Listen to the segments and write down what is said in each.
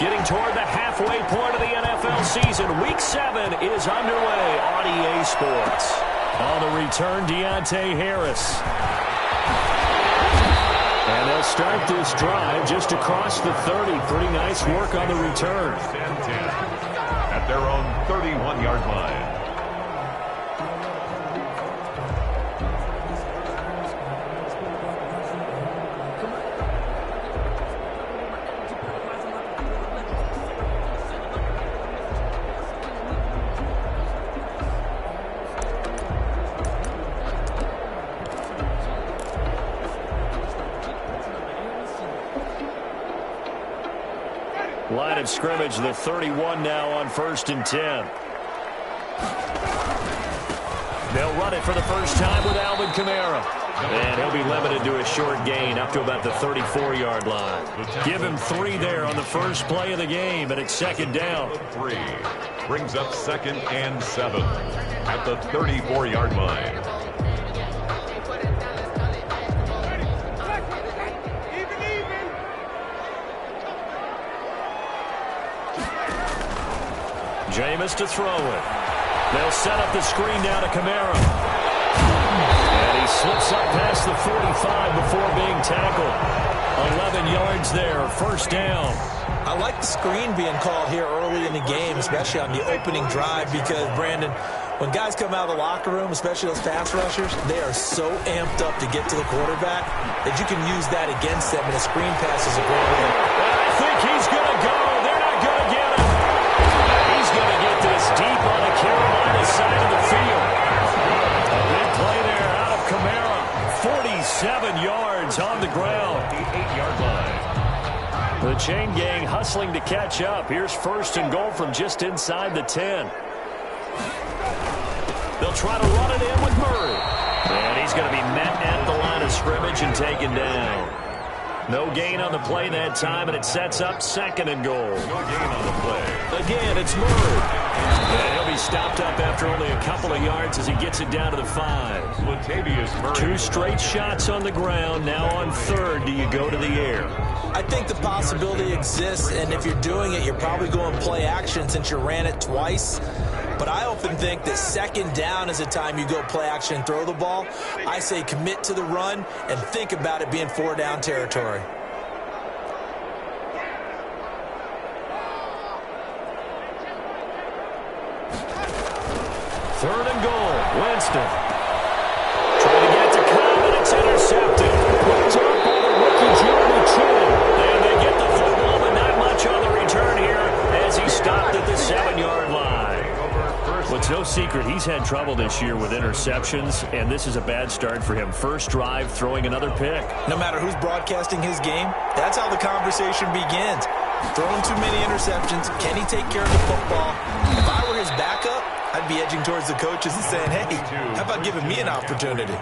Getting toward the halfway point of the NFL season. Week 7 is underway on EA Sports. On the return, Deontay Harris. And they'll start this drive just across the 30. Pretty nice work on the return. 10-10 at their own 31-yard line. Line of scrimmage, the 31 now on 1st and 10. They'll run it for the first time with Alvin Kamara. And he'll be limited to a short gain up to about the 34-yard line. Give him 3 there on the first play of the game, and it's 2nd down. 3 brings up 2nd and 7 at the 34-yard line. Jameis to throw it. They'll set up the screen down to Kamara. And he slips up past the 45 before being tackled. 11 yards there, 1st down. I like the screen being called here early in the game, especially on the opening drive, because, Brandon, when guys come out of the locker room, especially those pass rushers, they are so amped up to get to the quarterback that you can use that against them, and a screen pass is a great way. I think he's going to go. They're not going to get him. He's going to get this deep on the Carolina side of the field. A big play there out of Kamara. 47 yards on the ground. The 8-yard line. The chain gang hustling to catch up. Here's 1st and goal from just inside the 10. They'll try to run it in with Murray. And he's going to be met at the line of scrimmage and taken down. No gain on the play that time, and it sets up 2nd and goal. No gain on the play. Again, it's Murray. And he'll be stopped up after only a couple of yards as he gets it down to the 5. Latavius Murray. 2 straight shots on the ground. Now on 3rd, do you go to the air? I think the possibility exists, and if you're doing it, you're probably going play action since you ran it twice. But I often think that 2nd down is the time you go play action and throw the ball. I say commit to the run and think about it being 4-down territory. Third and goal. Winston. Trying to get it to Cobb, and it's intercepted. Pulled up by the rookie Jeremy Chin. And they get the football, but not much on the return here as he stopped at the 7-yard line. Well, it's no secret he's had trouble this year with interceptions, and this is a bad start for him. First drive, throwing another pick. No matter who's broadcasting his game, that's how the conversation begins. Throwing too many interceptions. Can he take care of the football? If I were his backup, I'd be edging towards the coaches and saying, hey, how about giving me an opportunity?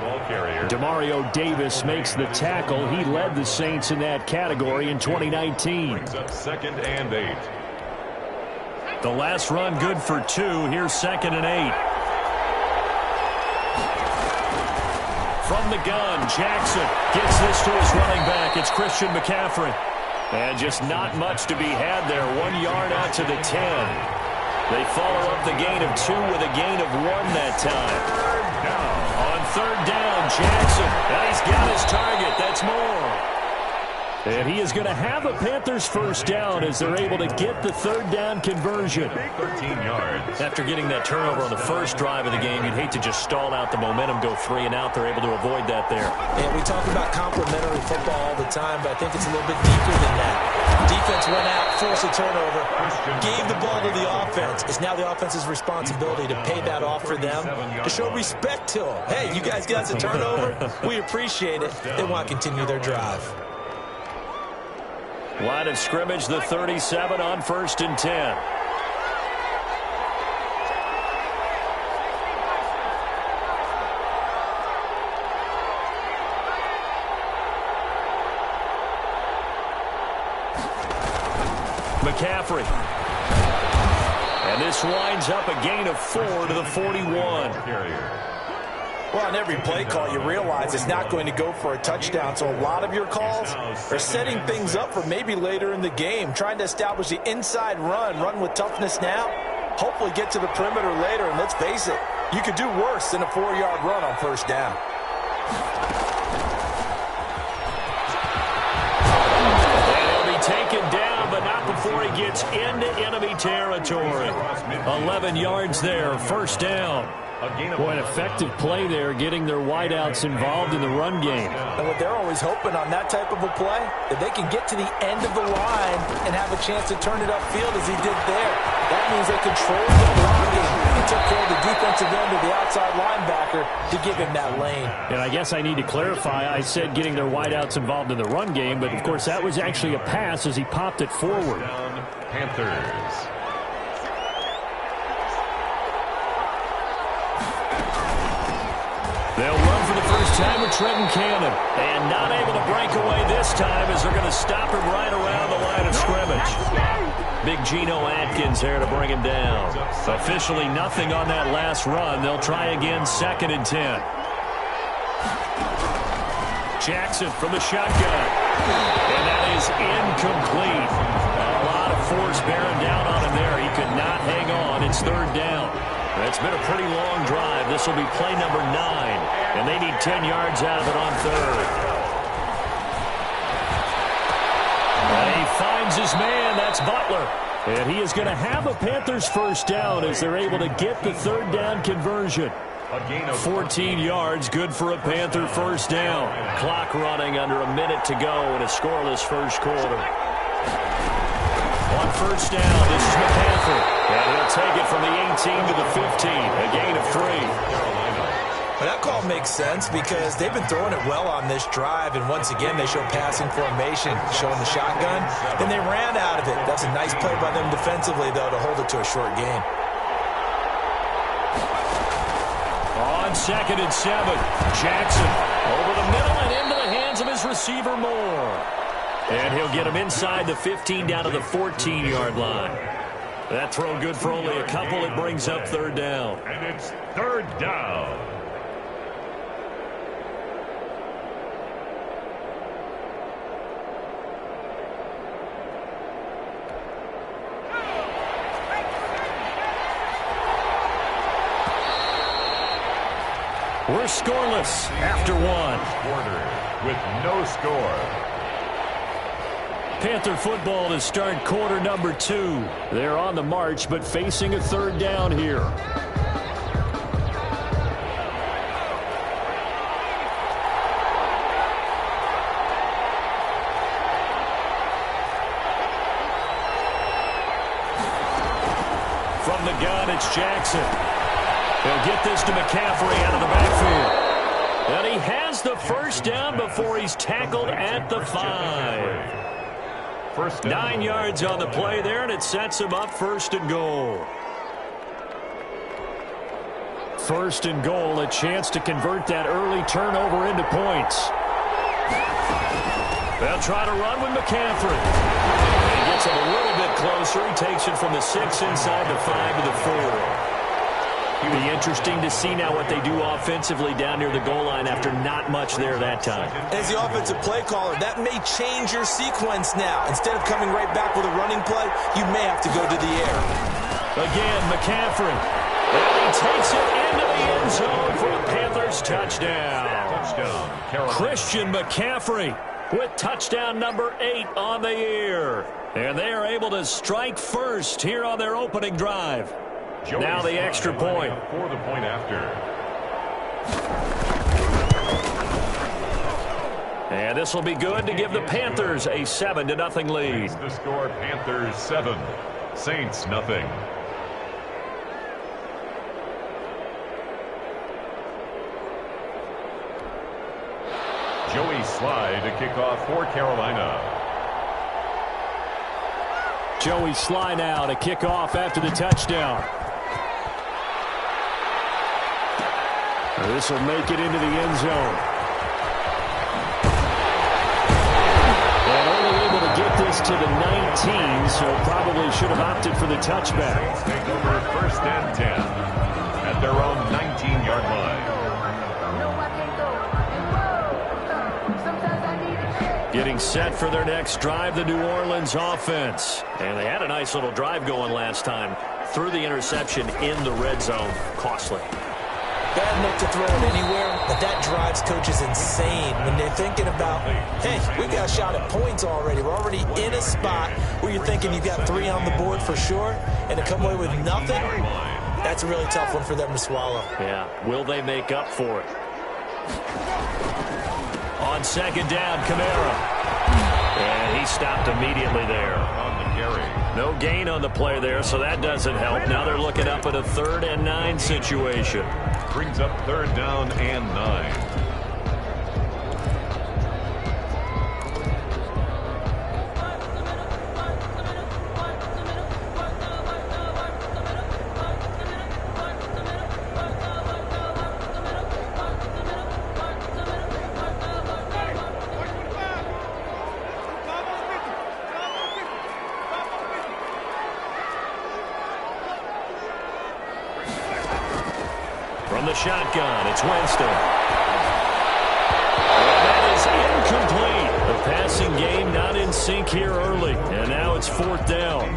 Demario Davis makes the tackle. He led the Saints in that category in 2019. Brings up 2nd and 8. The last run good for 2. Here's 2nd and 8. From the gun, Jackson gets this to his running back. It's Christian McCaffrey. And just not much to be had there. 1 yard out to the 10. They follow up the gain of 2 with a gain of 1 that time. On 3rd down, Jackson. And he's got his target. That's more. And he is going to have a Panthers first down as they're able to get the 3rd down conversion. 13 yards. After getting that turnover on the first drive of the game, you'd hate to just stall out the momentum, go 3 and out. They're able to avoid that there. And we talk about complementary football all the time, but I think it's a little bit deeper than that. Defense went out, forced a turnover, gave the ball to the offense. It's now the offense's responsibility to pay that off for them, to show respect to them. Hey, you guys got us a turnover. We appreciate it. They want to continue their drive. Line of scrimmage, the 37 on 1st and 10. McCaffrey. And this winds up a gain of 4 to the 41. Well, on every play call, you realize it's not going to go for a touchdown, so a lot of your calls are setting things up for maybe later in the game, trying to establish the inside run with toughness now, hopefully get to the perimeter later, and let's face it, you could do worse than a 4-yard run on first down. Taken down, but not before he gets into enemy territory. 11 yards there, first down. Boy, an effective play there, getting their wideouts involved in the run game. And what they're always hoping on that type of a play, that they can get to the end of the line and have a chance to turn it upfield as he did there. That means they controlled the blocking and took care of the defensive end of the outside linebacker to give him that lane. And I guess I need to clarify, I said getting their wideouts involved in the run game, but of course that was actually a pass as he popped it forward. Panthers. They'll run for the first time with Trenton Cannon. And not able to break away this time as they're going to stop him right around the line of scrimmage. Big Geno Atkins there to bring him down. Officially nothing on that last run. They'll try again, 2nd and 10. Jackson from the shotgun. And that is incomplete. A lot of force bearing down on him there. He could not hang on. It's 3rd down. It's been a pretty long drive. This will be play number 9, and they need 10 yards out of it on 3rd. And he finds his man. That's Butler. And he is going to have a Panthers first down as they're able to get the 3rd down conversion. 14 yards, good for a Panther first down. Clock running under a minute to go in a scoreless first quarter. On first down, this is McCaffrey. And he'll take it from the 18 to the 15, a gain of 3. Well, that call makes sense because they've been throwing it well on this drive, and once again they show passing formation, showing the shotgun. Then they ran out of it. That's a nice play by them defensively, though, to hold it to a short gain. On 2nd and 7, Jackson over the middle and into the hands of his receiver Moore. And he'll get him inside the 15 down to the 14-yard line. That throw good for only a couple. It brings up 3rd down. And it's 3rd down. We're scoreless after 1. Quarter with no score. Panther football to start quarter number 2. They're on the march, but facing a 3rd down here. From the gun, it's Jackson. He'll get this to McCaffrey out of the backfield. And he has the first down before he's tackled at the 5. 9 yards on the play there, and it sets him up 1st and goal. 1st and goal, a chance to convert that early turnover into points. They'll try to run with McCaffrey. And he gets him a little bit closer. He takes it from the 6 inside the 5 to the 4. It'll be interesting to see now what they do offensively down near the goal line after not much there that time. As the offensive play caller, that may change your sequence now. Instead of coming right back with a running play, you may have to go to the air. Again, McCaffrey. And he takes it into the end zone for a Panthers touchdown. Christian McCaffrey with touchdown number 8 on the year. And they are able to strike first here on their opening drive. Now the extra point. For the point after. And this will be good to give the Panthers a 7-0 lead. The score, Panthers 7, Saints nothing. Joey Slye to kick off for Carolina. Joey Slye now to kick off after the touchdown. This will make it into the end zone. And only able to get this to the 19, so probably should have opted for the touchback. Saints take over 1st and 10 at their own 19-yard line. Getting set for their next drive, the New Orleans offense. And they had a nice little drive going last time. Threw the interception in the red zone. Costly. Bad enough to throw it anywhere, but that drives coaches insane when they're thinking about, hey, we got a shot at points already. We're already in a spot where you're thinking you've got 3 on the board for sure, and to come away with nothing, that's a really tough one for them to swallow. Yeah, will they make up for it? On second down, Kamara. And he stopped immediately there. On the carry. No gain on the play there, so that doesn't help. Now they're looking up at a 3rd and 9 situation. Brings up 3rd down and 9. From the shotgun, it's Winston. And that is incomplete. The passing game not in sync here early. And now it's 4th down.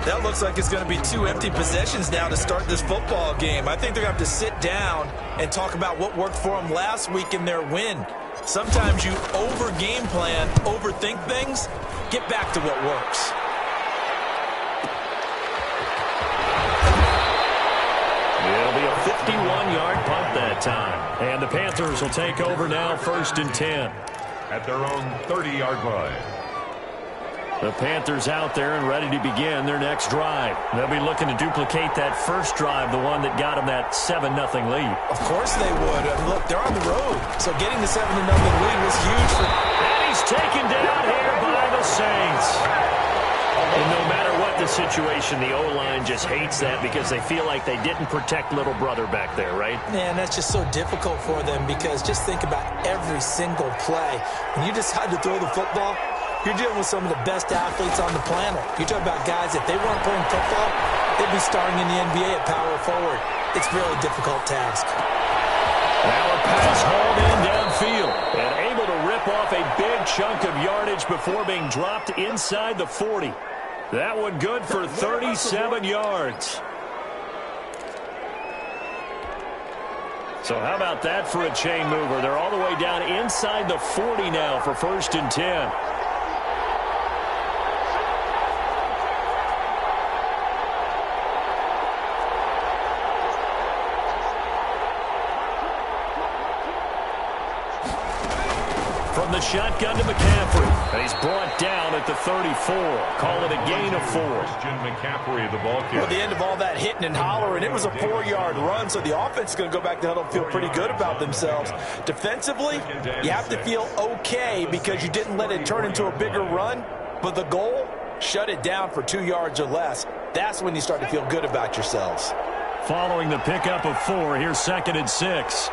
That looks like it's going to be 2 empty possessions now to start this football game. I think they're going to have to sit down and talk about what worked for them last week in their win. Sometimes you over-game plan, overthink things. Get back to what works. It'll be a 51-yard punt that time. And the Panthers will take over now, 1st and 10. At their own 30-yard line. The Panthers out there and ready to begin their next drive. They'll be looking to duplicate that first drive, the one that got them that 7-0 lead. Of course they would. Look, they're on the road. So getting the 7-0 lead was huge for them. And he's taken down here by the Saints. And no matter what the situation, the O-line just hates that because they feel like they didn't protect little brother back there, right? Man, that's just so difficult for them because just think about every single play. When you decide to throw the football, you're dealing with some of the best athletes on the planet. You talk about guys, if they weren't playing football, they'd be starting in the NBA at power forward. It's a really difficult task. Now a pass hauled in downfield and able to rip off a big chunk of yardage before being dropped inside the 40. That one good for 37 yards. So how about that for a chain mover? They're all the way down inside the 40 now for 1st and 10. From the shotgun to McCaffrey. And he's brought down at the 34. Call it a gain of 4. Christian McCaffrey, the ball carrier. Well, at the end of all that hitting and hollering, it was a 4-yard run, so the offense is going to go back to huddle and feel pretty good about themselves. Defensively, you have to feel okay because you didn't let it turn into a bigger run, but the goal, shut it down for 2 yards or less. That's when you start to feel good about yourselves. Following the pickup of 4, here's 2nd and 6.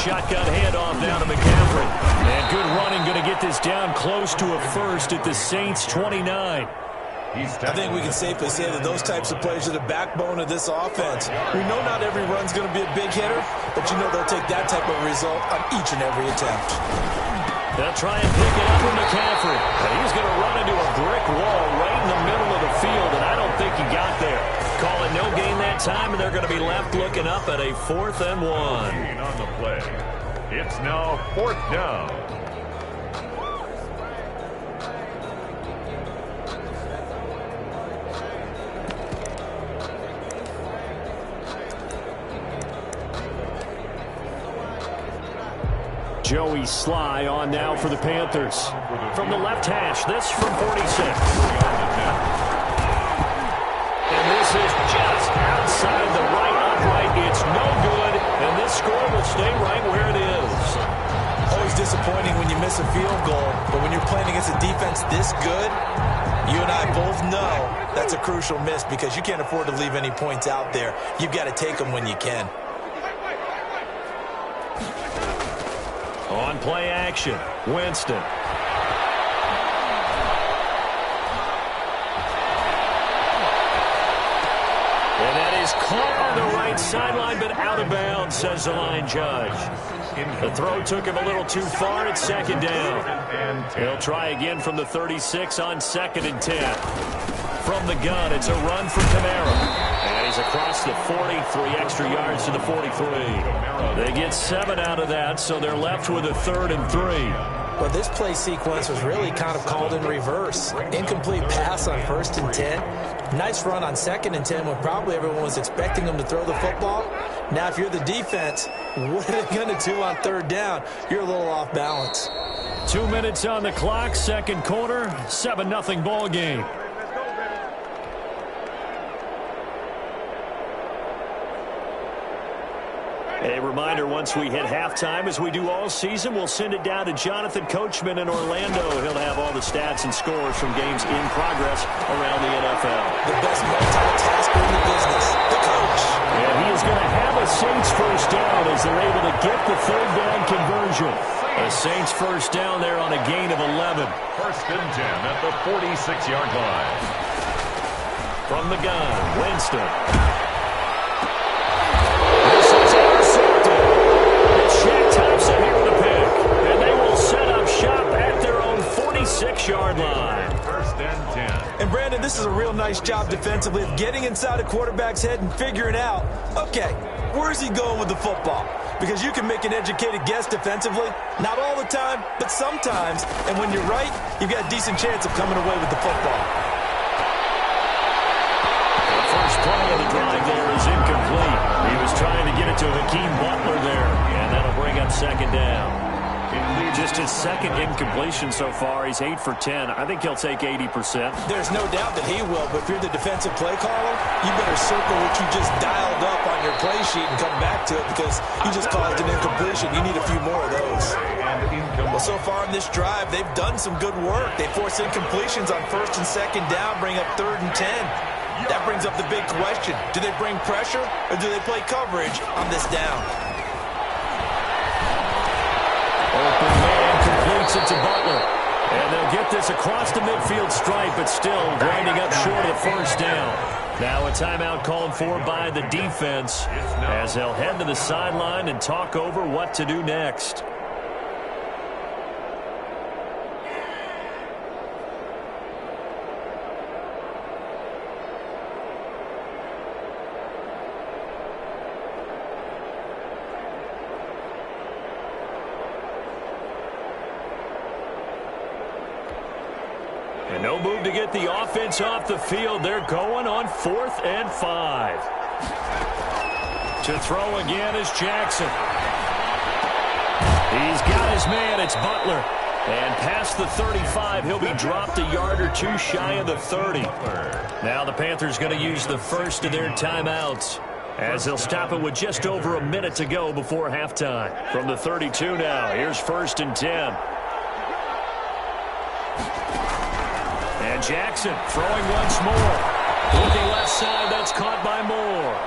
Shotgun handoff down to McCaffrey. And good running, going to get this down close to a 1st at the Saints' 29. I think we can safely say that those types of plays are the backbone of this offense. We know not every run's going to be a big hitter, but you know they'll take that type of result on each and every attempt. They'll try and pick it up with McCaffrey. And he's going to run into a brick wall right in the middle of the field, and I don't think he got there. Call it no gain that time, and they're going to be left looking up at a 4th and 1. On the play. It's now 4th down. Joey Sly on now for the Panthers. From the left hash, this from 46. And this is just outside the right upright. It's no good, and this score will stay right where it is. Always disappointing when you miss a field goal, but when you're playing against a defense this good, you and I both know that's a crucial miss because you can't afford to leave any points out there. You've got to take them when you can. On play action, Winston. And that is caught on the right sideline, but out of bounds, says the line judge. The throw took him a little too far at second down. He'll try again from the 36 on 2nd and 10. From the gun, it's a run for Kamara. And he's across the 40, 3 extra yards to the 43. They get 7 out of that, so they're left with a 3rd and 3. Well, this play sequence was really kind of called in reverse. Incomplete pass on 1st and 10. Nice run on 2nd and 10 when probably everyone was expecting them to throw the football. Now, if you're the defense, what are they going to do on 3rd down? You're a little off balance. 2 minutes on the clock, 2nd quarter, 7-0 ball game. A reminder, once we hit halftime, as we do all season, we'll send it down to Jonathan Coachman in Orlando. He'll have all the stats and scores from games in progress around the NFL. The best multitasker in the business, the coach. And he is going to have a Saints first down as they're able to get the 3rd down conversion. A Saints first down there on a gain of 11. 1st and 10 at the 46-yard line. From the gun, Winston. Thompson here with a pick, and they will set up shop at their own 46-yard line. 1st and 10. And Brandon, this is a real nice job defensively of getting inside a quarterback's head and figuring out, okay, where's he going with the football? Because you can make an educated guess defensively, not all the time, but sometimes. And when you're right, you've got a decent chance of coming away with the football. The first play of the drive there is incomplete. He was trying to get it to Hakeem Butler there, and that'll bring up 2nd down. Just his 2nd incompletion so far. He's 8 for 10. I think he'll take 80%. There's no doubt that he will, but if you're the defensive play caller, you better circle what you just dialed up on your play sheet and come back to it because you just caused an incompletion. You need a few more of those. Well, so far in this drive, they've done some good work. They force incompletions on 1st and 2nd down, bring up 3rd and 10. That brings up the big question. Do they bring pressure or do they play coverage on this down? Open man completes it to Butler. And they'll get this across the midfield stripe, but still grinding up short of the 1st down. Now a timeout called for by the defense as they'll head to the sideline and talk over what to do next. And no move to get the offense off the field. They're going on 4th and 5. To throw again is Jackson. He's got his man. It's Butler. And past the 35, he'll be dropped a yard or two shy of the 30. Now the Panthers going to use the first of their timeouts as they'll stop it with just over a minute to go before halftime. From the 32 now, here's 1st and 10. And Jackson throwing once more. Looking left side, that's caught by Moore.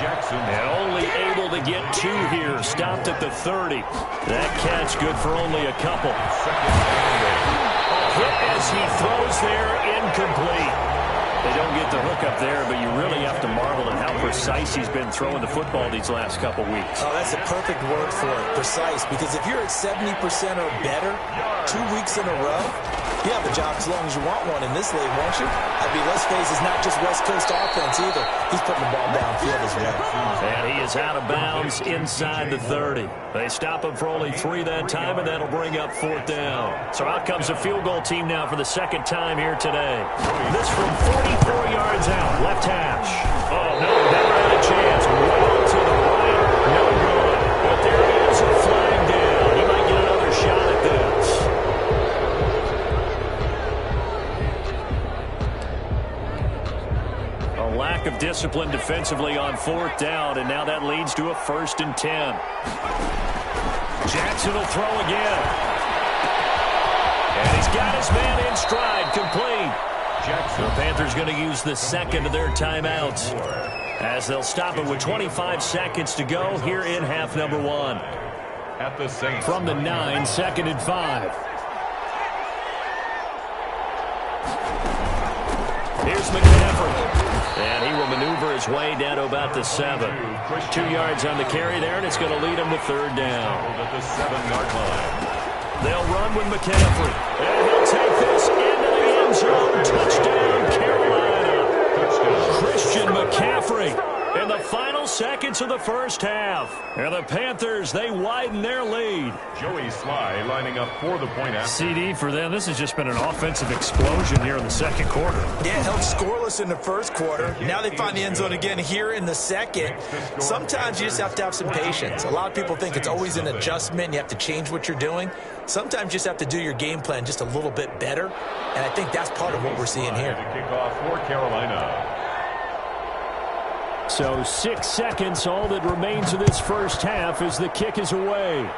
Jackson. And only able to get 2 here. Stopped at the 30. That catch good for only a couple. Hit as he throws there, incomplete. They don't get the hook up there, but you really have to marvel at how precise he's been throwing the football these last couple weeks. Oh, that's a perfect word for it, precise, because if you're at 70% or better 2 weeks in a row, you have a job as long as you want one in this league, won't you? I mean, let's face it, it's not just West Coast offense either. He's putting the ball downfield as well. And he is out of bounds inside the 30. They stop him for only 3 that time, and that'll bring up 4th down. So out comes the field goal team now for the 2nd time here today. This from 44 yards out, left hash. Oh, no, never had a chance. Well to the right, no good. But there is a flag down. He might get another shot at this. A lack of discipline defensively on 4th down, and now that leads to a 1st and 10. Jackson will throw again. And he's got his man in stride, complete. Jackson. The Panthers going to use the 2nd of their timeouts as they'll stop it with 25 seconds to go here in half number 1. At the Saints. From the 9, 2nd and 5. Here's McCaffrey. And he will maneuver his way down to about the 7. 2 yards on the carry there, and it's going to lead him to third down. At the 7-yard line. They'll run with McCaffrey. And he'll take this into the end zone. Touchdown, Carolina. Touchdown. Christian McCaffrey in the final seconds of the first half. And the Panthers, they widen their lead. Joey Sly lining up for the point after. CD for them. This has just been an offensive explosion here in the second quarter. Yeah, held scoreless in the first quarter. Now they find the end zone again here in the second. Sometimes you just have to have some patience. A lot of people think it's always an adjustment. You have to change what you're doing. Sometimes you just have to do your game plan just a little bit better. And I think that's part of what we're seeing here. To kick off for Carolina. So 6 seconds, all that remains of this first half as the kick is away.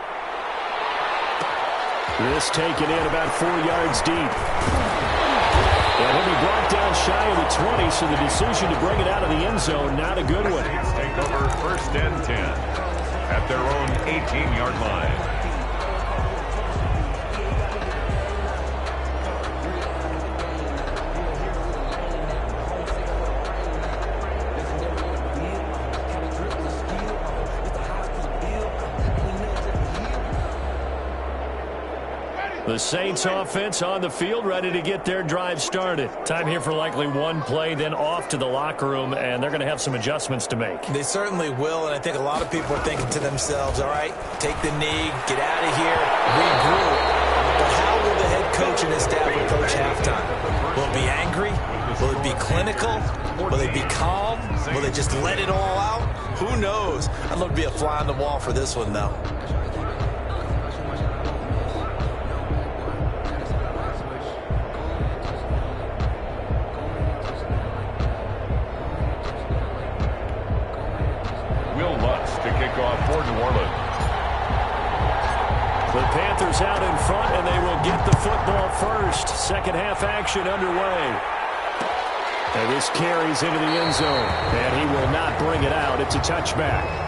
This taken in about 4 yards deep. And he'll be brought down shy of the 20, so the decision to bring it out of the end zone, not a good one. Saints take over 1st and 10 at their own 18-yard line. The Saints offense on the field, ready to get their drive started. Time here for likely one play, then off to the locker room, and they're going to have some adjustments to make. They certainly will, and I think a lot of people are thinking to themselves, all right, take the knee, get out of here, regroup. But how will the head coach and his staff approach halftime? Will it be angry? Will it be clinical? Will they be calm? Will they just let it all out? Who knows? I'd love to be a fly on the wall for this one, though. Out in front, and they will get the football first. Second half action underway. And this carries into the end zone, and he will not bring it out. It's a touchback.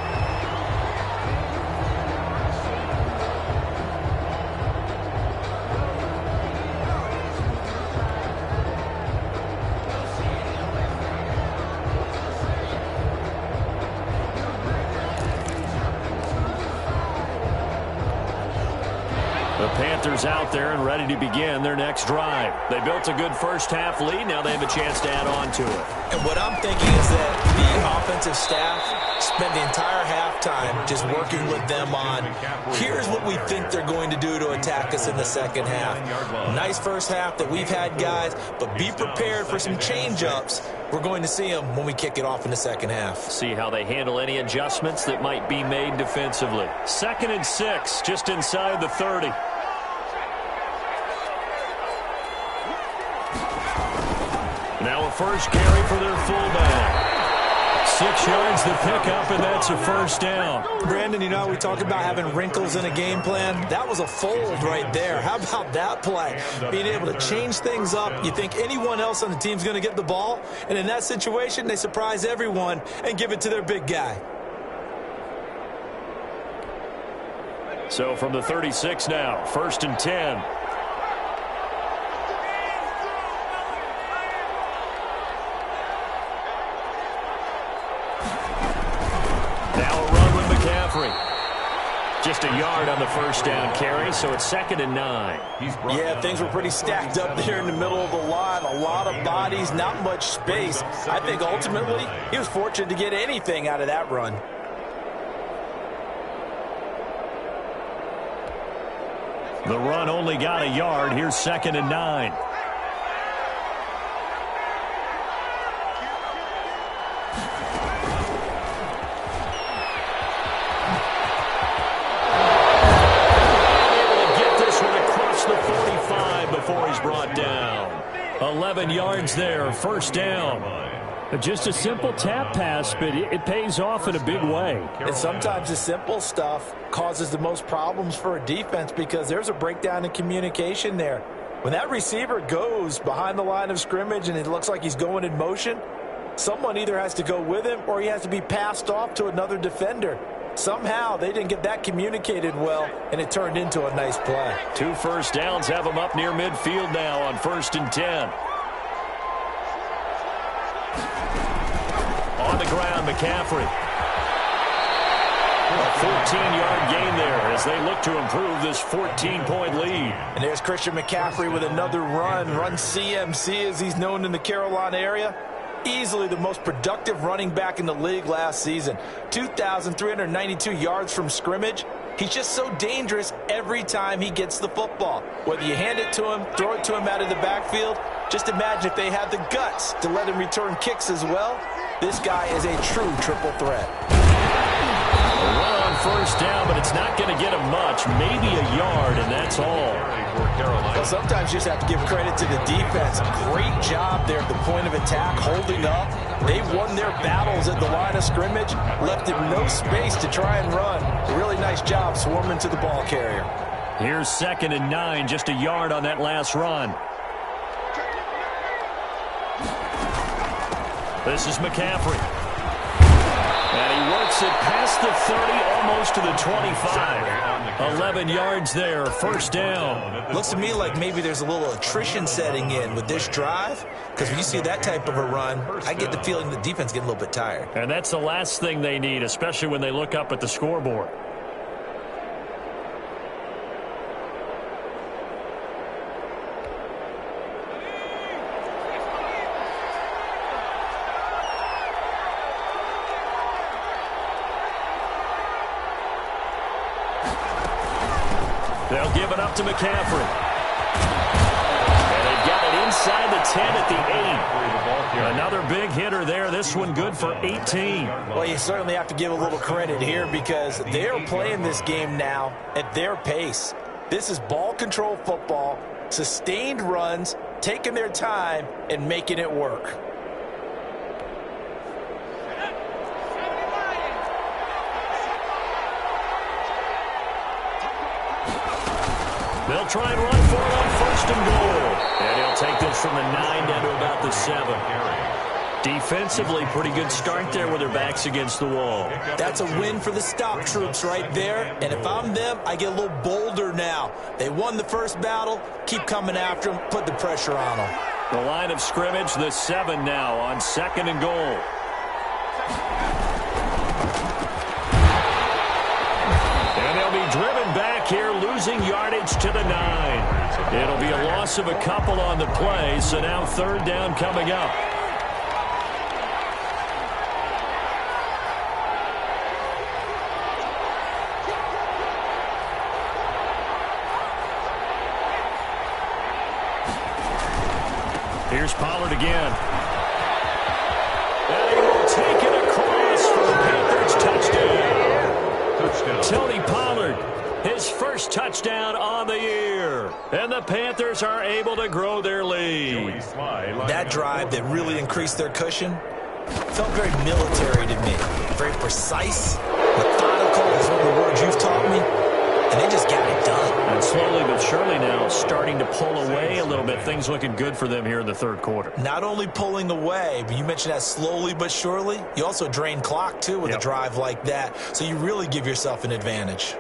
Out there and ready to begin their next drive. They built a good first half lead. Now they have a chance to add on to it. And what I'm thinking is that the offensive staff spent the entire halftime just working with them on, here's what we think they're going to do to attack us in the second half. Nice first half that we've had, guys, but be prepared for some change-ups. We're going to see them when we kick it off in the second half. See how they handle any adjustments that might be made defensively. 2nd and 6, just inside the 30. Now a first carry for their fullback. 6 yards the pickup, and that's a first down. Brandon, you know, we talk about having wrinkles in a game plan. That was a fold right there. How about that play? Being able to change things up. You think anyone else on the team's going to get the ball, and in that situation, they surprise everyone and give it to their big guy. So from the 36 now, 1st and 10. Just a yard on the first down carry, so it's 2nd and 9. Yeah, things were pretty stacked up there in the middle of the line. A lot of bodies, not much space. I think ultimately he was fortunate to get anything out of that run. The run only got a yard. Here's 2nd and 9. Before he's brought down. 11 yards there, first down. Just a simple tap pass, but it pays off in a big way. And sometimes the simple stuff causes the most problems for a defense because there's a breakdown in communication there. When that receiver goes behind the line of scrimmage and it looks like he's going in motion, someone either has to go with him or he has to be passed off to another defender. Somehow they didn't get that communicated well, and it turned into a nice play. 2 first downs have them up near midfield now on 1st and 10. On the ground, McCaffrey. A 14-yard gain there as they look to improve this 14-point lead. And there's Christian McCaffrey with another run CMC as he's known in the Carolina area. Easily the most productive running back in the league last season. 2,392 yards from scrimmage. He's just so dangerous every time he gets the football. Whether you hand it to him, throw it to him out of the backfield, just imagine if they had the guts to let him return kicks as well. This guy is a true triple threat. A run on first down, but it's not going to get him much. Maybe a yard, and that's all. Well, sometimes you just have to give credit to the defense. Great job there at the point of attack, holding up. They won their battles at the line of scrimmage, left him no space to try and run. A really nice job swarming to the ball carrier. Here's 2nd and 9, just a yard on that last run. This is McCaffrey. And he works it past the 30, almost to the 25. 11 yards there, first down. Looks to me like maybe there's a little attrition setting in with this drive, because when you see that type of a run, I get the feeling the defense getting a little bit tired. And that's the last thing they need, especially when they look up at the scoreboard. They'll give it up to McCaffrey. And they've got it inside the 10 at the 8. Another big hitter there. This one good for 18. Well, you certainly have to give a little credit here because they're playing this game now at their pace. This is ball control football, sustained runs, taking their time and making it work. They'll try and run for it on 1st and goal. And he'll take this from the 9 down to about the 7. Defensively, pretty good start there with their backs against the wall. That's a win for the stop troops right there. And if I'm them, I get a little bolder now. They won the first battle. Keep coming after them. Put the pressure on them. The line of scrimmage, the 7 now on 2nd and goal. And they'll be driven back here, losing yardage to the 9. It'll be a loss of a couple on the play, so now 3rd down coming up. Here's Pollard again. And he will take it across for the Panthers touchdown. Tony Pollard, his first touchdown on the year. And the Panthers are able to grow their lead. That drive that really increased their cushion felt very military to me. Very precise, methodical is one of the words you've taught me. And they just got it done. And slowly but surely now starting to pull away a little bit. Things looking good for them here in the 3rd quarter. Not only pulling away, but you mentioned that slowly but surely. You also drain clock, too, with a drive like that. So you really give yourself an advantage.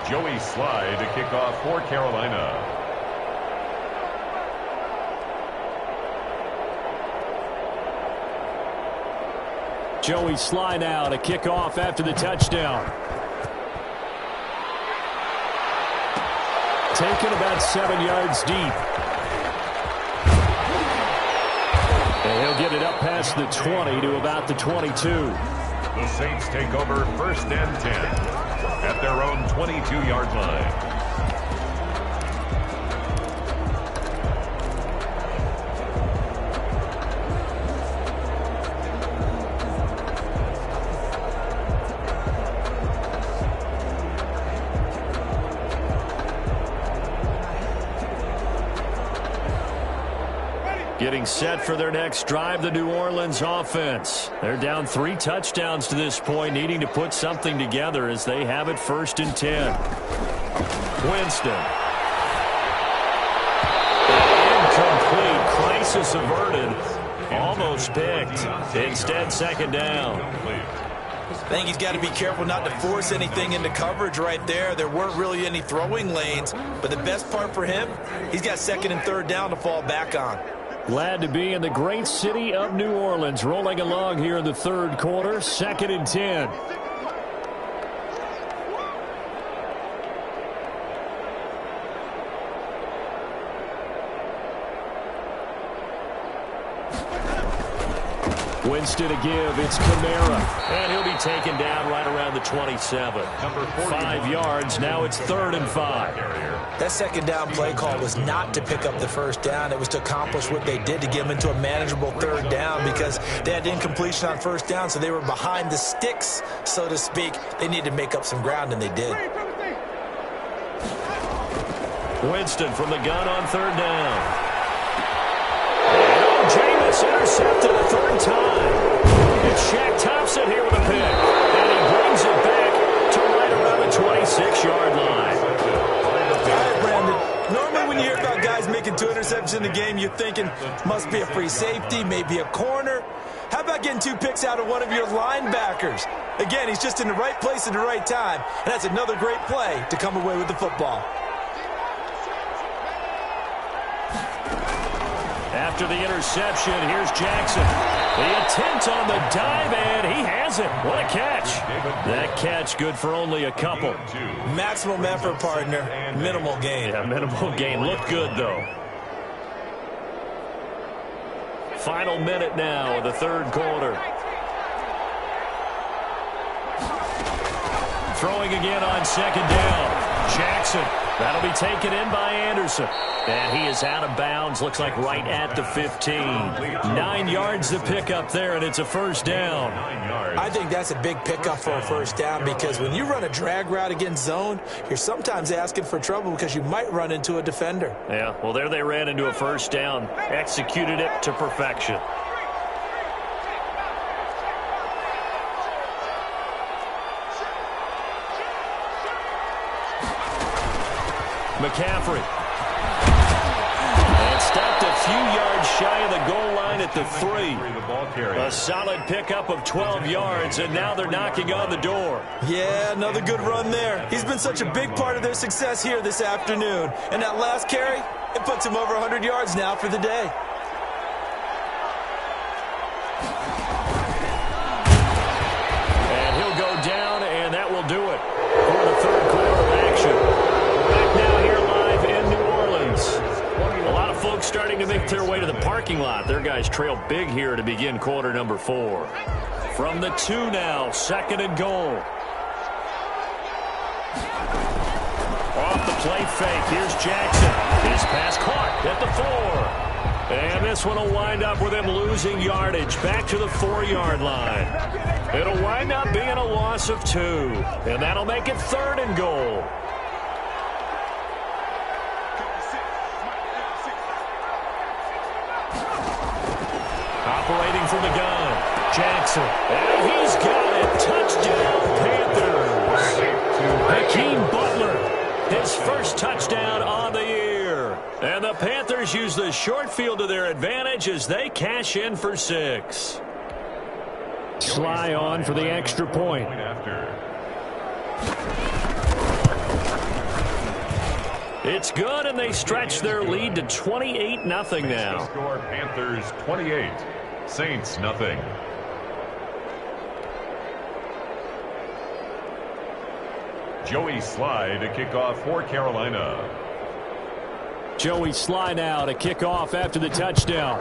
Joey Slye to kick off for Carolina. Joey Slye now to kick off after the touchdown. Taken about 7 yards deep. And he'll get it up past the 20 to about the 22. The Saints take over 1st and 10 at their own 22-yard line. Getting set for their next drive, the New Orleans offense. They're down 3 touchdowns to this point, needing to put something together as they have it 1st and 10. Winston. Incomplete. Crisis averted. Almost picked. Instead, 2nd down. I think he's got to be careful not to force anything into coverage right there. There weren't really any throwing lanes, but the best part for him, he's got second and third down to fall back on. Glad to be in the great city of New Orleans, rolling along here in the third quarter, 2nd and 10. Winston to give. It's Kamara. And he'll be taken down right around the 27. 5 yards. Now it's 3rd and 5. That second down play call was not to pick up the first down. It was to accomplish what they did to get them into a manageable third down because they had incompletion on first down, so they were behind the sticks, so to speak. They needed to make up some ground, and they did. Winston from the gun on 3rd down. Jameis intercepted a 3rd time. It's Shaq Thompson here with a pick. And he brings it back to right around the 26-yard line. All right, Brandon. Normally when you hear about guys making 2 interceptions in the game, you're thinking must be a free safety, maybe a corner. How about getting 2 picks out of one of your linebackers? Again, he's just in the right place at the right time. And that's another great play to come away with the football. After the interception, here's Jackson. The attempt on the dive, and he has it. What a catch. That catch good for only a couple. Maximum effort, partner. Minimal gain. Yeah, minimal gain. Looked good, though. Final minute now of the third quarter. Throwing again on 2nd down. Jackson. That'll be taken in by Anderson. And he is out of bounds. Looks like right at the 15. 9 yards to pick up there, and it's a first down. I think that's a big pickup for a first down because when you run a drag route against zone, you're sometimes asking for trouble because you might run into a defender. Yeah, well, there they ran into a first down. Executed it to perfection. McCaffrey. And stopped a few yards shy of the goal line at the 3. A solid pickup of 12 yards, and now they're knocking on the door. Yeah, another good run there. He's been such a big part of their success here this afternoon. And that last carry, it puts him over 100 yards now for the day. And he'll go down, and that will do it for the third quarter of action. Now here live in New Orleans. A lot of folks starting to make their way to the parking lot. Their guys trail big here to begin quarter number 4. From the 2 now, 2nd and goal. Off the play fake, here's Jackson. His pass caught at the 4. And this one will wind up with him losing yardage back to the 4-yard line. It'll wind up being a loss of 2. And that'll make it 3rd and goal. Operating from the gun, Jackson. And he's got it. Touchdown, Panthers. Hakeem Butler, his first touchdown on the year. And the Panthers use the short field to their advantage as they cash in for 6. Sly on for the extra point. It's good, and they stretch their lead to 28-0 now. Score Panthers 28, Saints nothing. Joey Sly to kick off for Carolina. Joey Sly now to kick off after the touchdown.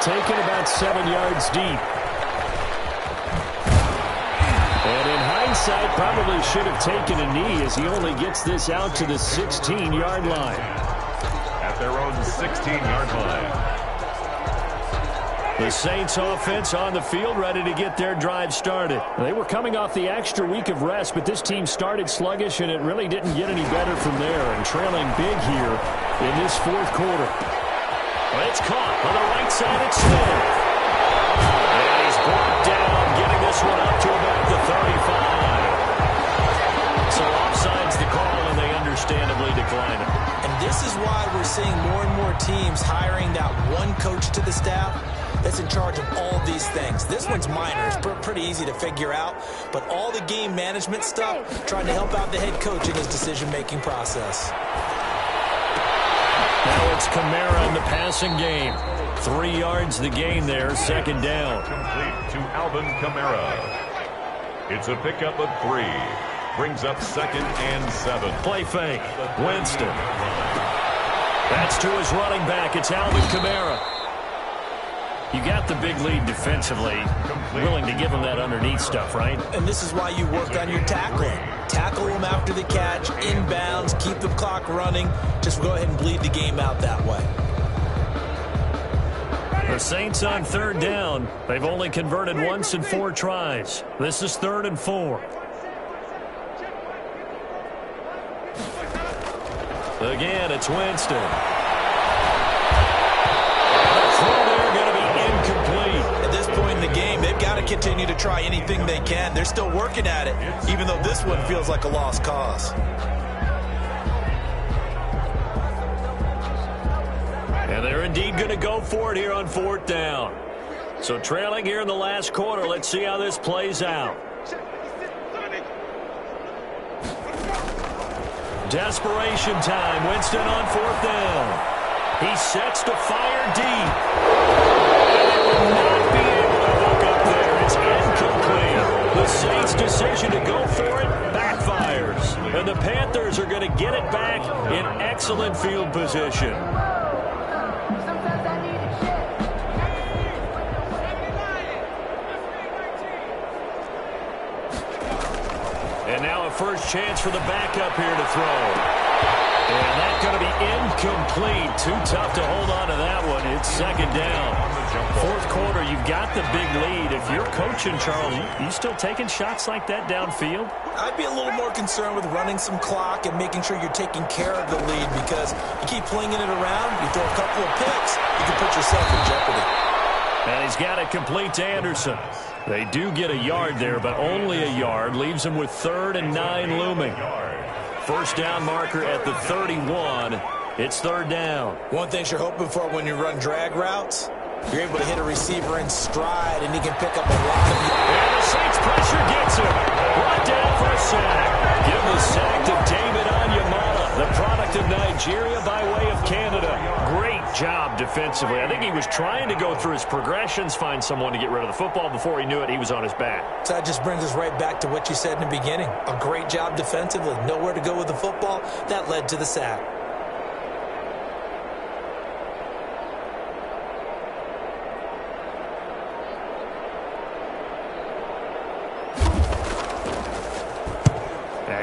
Taken about 7 yards deep. And in hindsight, probably should have taken a knee as he only gets this out to the 16-yard line. At their own 16-yard line. The Saints offense on the field, ready to get their drive started. They were coming off the extra week of rest, but this team started sluggish, and it really didn't get any better from there. And trailing big here in this fourth quarter. It's caught on the right side. It's Smith. And he's brought down, getting this one up to about the 35. So offside's the call, and they understandably decline it. And this is why we're seeing more and more teams hiring that one coach to the staff. that's in charge of all of these things. This one's minor. It's pretty easy to figure out. But all the game management stuff, trying to help out the head coach in his decision-making process. Now it's Kamara in the passing game. 3 yards the gain there, second down. Complete to Alvin Kamara. It's a pickup of 3. Brings up second and 7. Play fake. Winston. That's to his running back. It's Alvin Kamara. You got the big lead defensively. Willing to give him that underneath stuff, right? And this is why you work on your tackling. Tackle him after the catch, inbounds, keep the clock running. Just go ahead and bleed the game out that way. The Saints on third down. They've only converted once in 4 tries. This is 3rd and 4. Again, it's Winston. The throw there going to be incomplete. At this point in the game, they've got to continue to try anything they can. They're still working at it, even though this one feels like a lost cause. And they're indeed going to go for it here on 4th down. So trailing here in the last quarter, let's see how this plays out. Desperation time. Winston on 4th down. He sets to fire deep. And they will not be able to hook up there. It's incomplete. The Saints' decision to go for it backfires. And the Panthers are going to get it back in excellent field position. And now a first chance for the backup here to throw. And that's going to be incomplete. Too tough to hold on to that one. It's second down. 4th quarter, you've got the big lead. If you're coaching, Charles, you still taking shots like that downfield? I'd be a little more concerned with running some clock and making sure you're taking care of the lead, because you keep flinging it around, you throw a couple of picks, you can put yourself in jeopardy. And he's got it complete to Anderson. They do get a yard there, but only a yard. Leaves them with 3rd and 9 looming. First down marker at the 31. It's 3rd down. One thing you're hoping for when you run drag routes, you're able to hit a receiver in stride, and he can pick up a lot of... And the Saints pressure gets him. Brought down for a sack. Give the sack to David Onyemata, the product of Nigeria by way of Canada. Great job defensively. I think he was trying to go through his progressions, find someone to get rid of the football. Before he knew it, he was on his back. So that just brings us right back to what you said in the beginning. A great job defensively. Nowhere to go with the football. That led to the sack.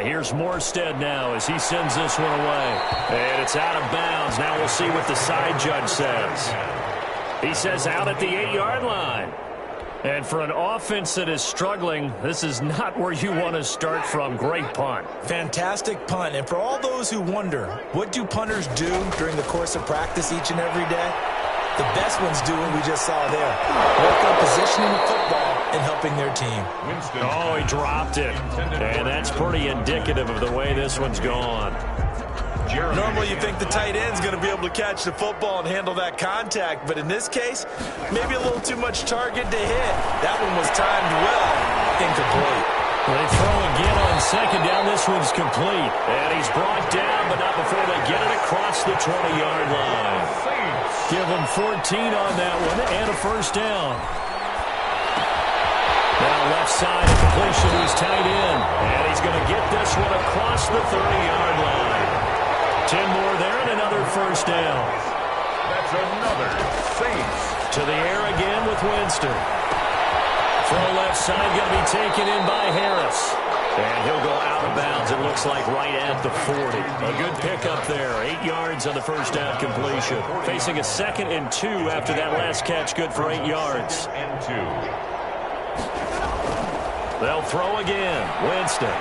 Here's Morstead now as he sends this one away. And it's out of bounds. Now we'll see what the side judge says. He says out at the 8-yard line. And for an offense that is struggling, this is not where you want to start from. Great punt. Fantastic punt. And for all those who wonder, what do punters do during the course of practice each and every day? The best ones do what we just saw there. Work on positioning the football and helping their team. Oh, he dropped it. And that's pretty indicative of the way this one's gone. Normally you think the tight end's going to be able to catch the football and handle that contact, but in this case, maybe a little too much target to hit. That one was timed well. Incomplete. They throw again on second down. This one's complete. And he's brought down, but not before they get it across the 20-yard line. Give him 14 on that one and a first down. Now left side, a completion to his tight end. And he's going to get this one across the 30-yard line. 10 more there and another first down. That's another Saints. To the air again with Winston. Throw left side going to be taken in by Harris. And he'll go out of bounds, it looks like, right at the 40. A good pickup there. 8 yards on the first down completion. Facing a 2nd and 2 after that last catch, good for 8 yards. And 2. They'll throw again. Winston.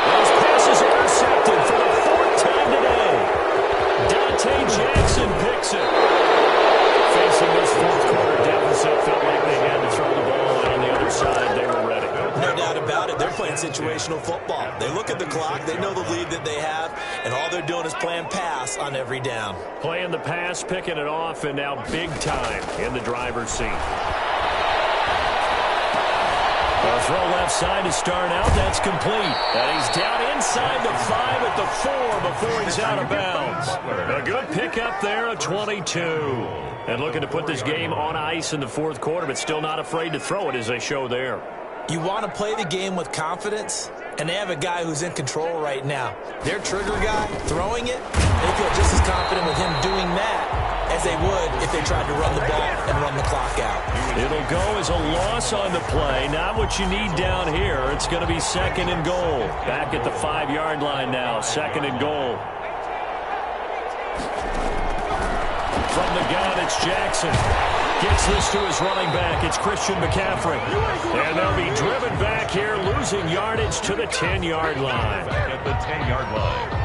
Those passes intercepted for the 4th time today. Dante Jackson picks it. Facing this 4th quarter deficit, felt like they had to throw the ball, and on the other side, they were ready. No doubt about it. They're playing situational football. They look at the clock, they know the lead that they have, and all they're doing is playing pass on every down. Playing the pass, picking it off, and now big time in the driver's seat. A throw left side to start out. That's complete. And he's down inside the 5 at the 4 before he's out of bounds. A good pickup there, a 22. And looking to put this game on ice in the fourth quarter, but still not afraid to throw it as they show there. You want to play the game with confidence, and they have a guy who's in control right now. Their trigger guy, throwing it, they feel just as confident with him doing that as they would if they tried to run the ball and run the clock out. It'll go as a loss on the play. Not what you need down here. It's going to be 2nd and goal. Back at the 5-yard line now, 2nd and goal. From the gun, it's Jackson. Gets this to his running back. It's Christian McCaffrey. And they'll be driven back here, losing yardage to the 10-yard line. Back at the 10-yard line.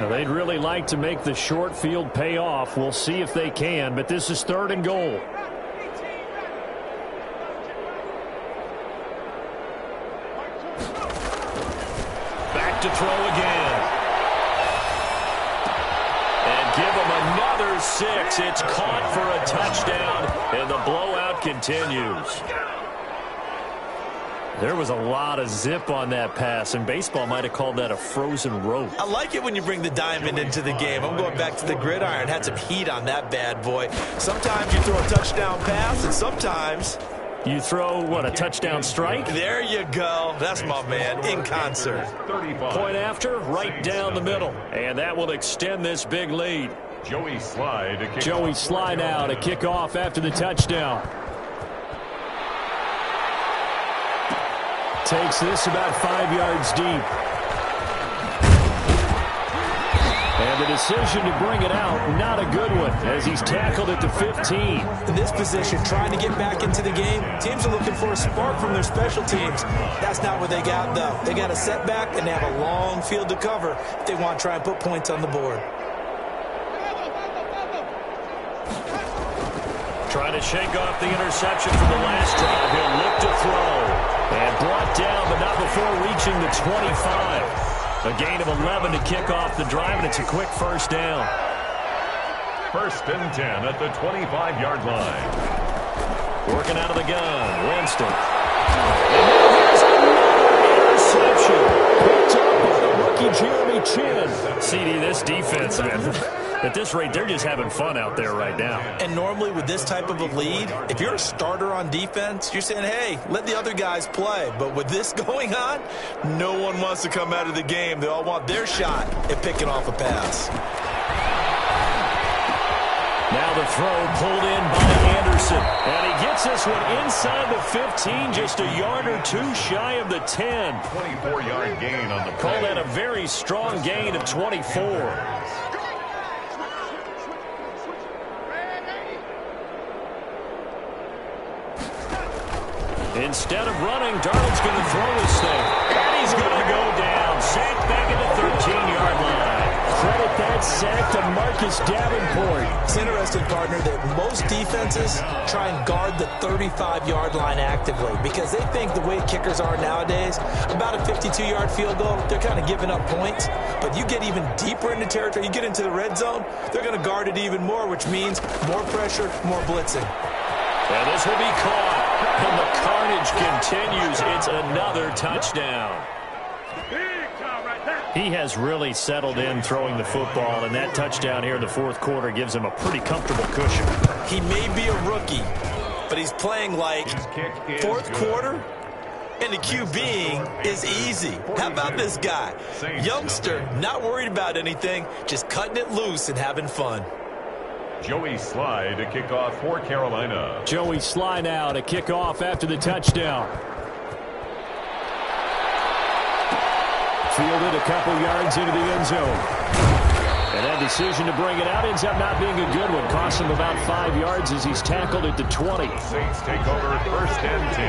Now, they'd really like to make the short field pay off. We'll see if they can, but this is 3rd and goal. Back to throw again. And give him another 6. It's caught for a touchdown, and the blowout continues. There was a lot of zip on that pass, and baseball might have called that a frozen rope. I like it when you bring the diamond into the game. I'm going back to the gridiron. Had some heat on that bad boy. Sometimes you throw a touchdown pass, and sometimes you throw, what, a touchdown strike? There you go. That's my man, in concert. Point after, right down the middle. And that will extend this big lead. Joey Sly now to kick off after the touchdown. Takes this about 5 yards deep. And the decision to bring it out, not a good one, as he's tackled at the 15. In this position, trying to get back into the game, teams are looking for a spark from their special teams. That's not what they got, though. They got a setback, and they have a long field to cover if they want to try and put points on the board. Trying to shake off the interception from the last drive. He'll look to throw. And brought down, but not before reaching the 25. A gain of 11 to kick off the drive, and it's a quick first down. 1st and 10 at the 25-yard line. Working out of the gun, Winston. And now here's another interception. Picked up by the rookie Jeremy Chin. CD, this defense, man, at this rate, they're just having fun out there right now. And normally with this type of a lead, if you're a starter on defense, you're saying, hey, let the other guys play. But with this going on, no one wants to come out of the game. They all want their shot at picking off a pass. Now the throw pulled in by Anderson. And he gets this one inside the 15, just a yard or two shy of the 10. 24-yard gain on the play. Call that a very strong gain of 24. Instead of running, Darnold's going to throw this thing. And he's going to go down. Sacked back at the 13-yard line. Credit that sack to Marcus Davenport. It's interesting, partner, that most defenses try and guard the 35-yard line actively because they think the way kickers are nowadays, about a 52-yard field goal, they're kind of giving up points. But you get even deeper into territory, you get into the red zone, they're going to guard it even more, which means more pressure, more blitzing. And this will be caught. And the carnage continues. It's another touchdown. He has really settled in throwing the football, and that touchdown here in the fourth quarter gives him a pretty comfortable cushion. He may be a rookie, but he's playing like fourth quarter, and the QBing is easy. How about this guy? Youngster, not worried about anything, just cutting it loose and having fun. Joey Sly to kick off for Carolina. Joey Sly now to kick off after the touchdown. Fielded a couple yards into the end zone. And that decision to bring it out ends up not being a good one. Cost him about 5 yards as he's tackled at the 20. The Saints take over 1st and 10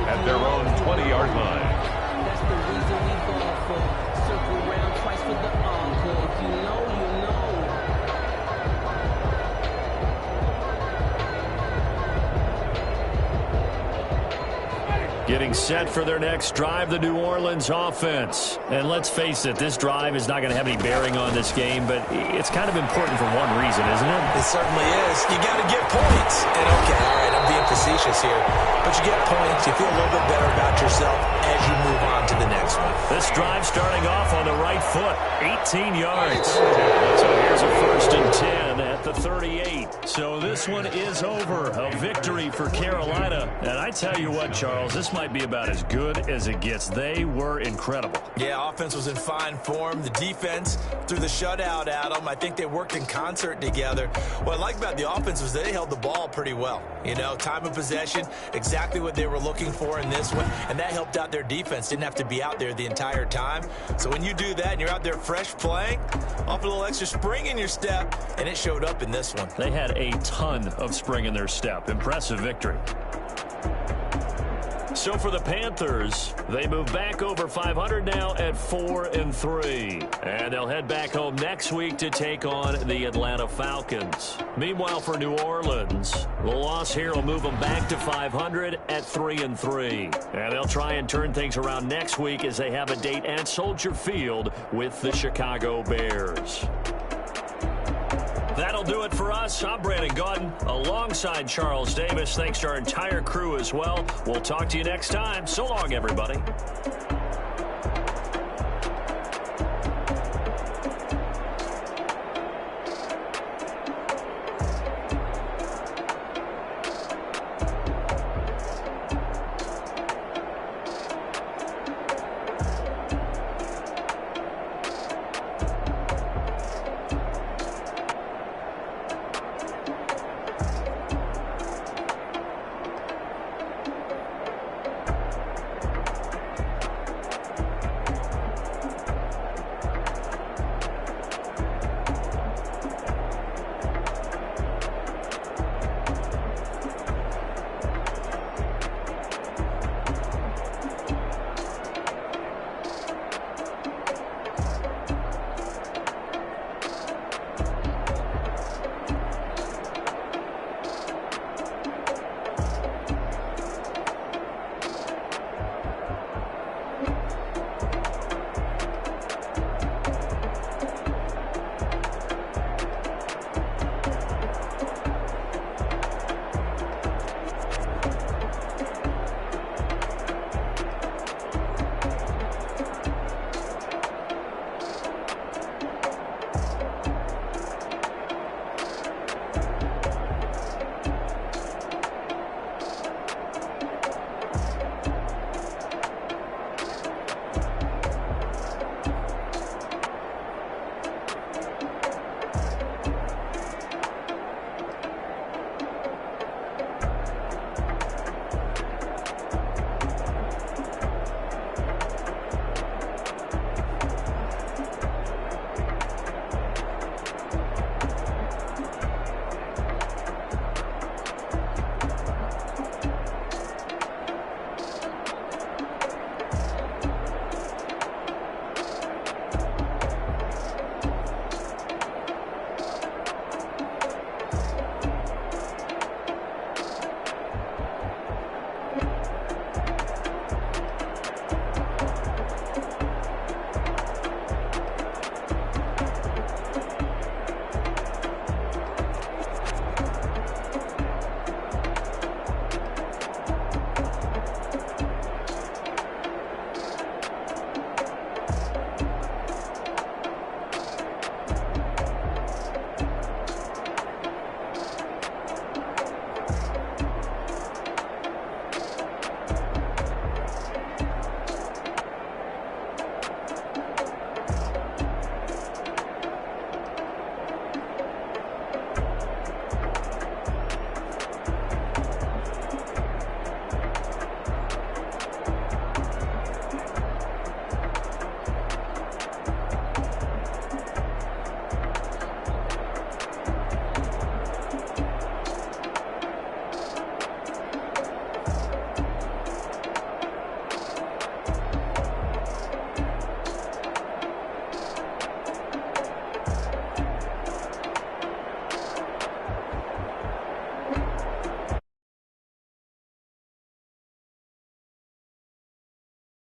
at their own 20-yard line. That's the reason we ball for. Circle round twice for the encore. If you know, you know. Getting set for their next drive, the New Orleans offense. And let's face it, this drive is not going to have any bearing on this game, but it's kind of important for one reason, isn't it? It certainly is. You got to get points. And okay, all right, I'm being facetious here. But you get points, you feel a little bit better about yourself as you move on to the next one. This drive starting off on the right foot, 18 yards. So here's a 1st and 10 at the 38. So this one is over. A victory for Carolina. And I tell you what, Charles, this might be about as good as it gets. They were incredible. Yeah, offense was in fine form. The defense threw the shutout at them. I think they worked in concert together. What I like about the offense was they held the ball pretty well. You know, time of possession, exactly what they were looking for in this one, and that helped out their defense. Didn't have to be out there the entire time. So when you do that and you're out there fresh playing, off a little extra spring in your step, and it showed up in this one. They had a ton of spring in their step. Impressive victory. So for the Panthers, they move back over 500 now at 4-3. And they'll head back home next week to take on the Atlanta Falcons. Meanwhile, for New Orleans, the loss here will move them back to 500 at 3-3. And they'll try and turn things around next week as they have a date at Soldier Field with the Chicago Bears. That'll do it for us. I'm Brandon Gaudin alongside Charles Davis. Thanks to our entire crew as well. We'll talk to you next time. So long, everybody.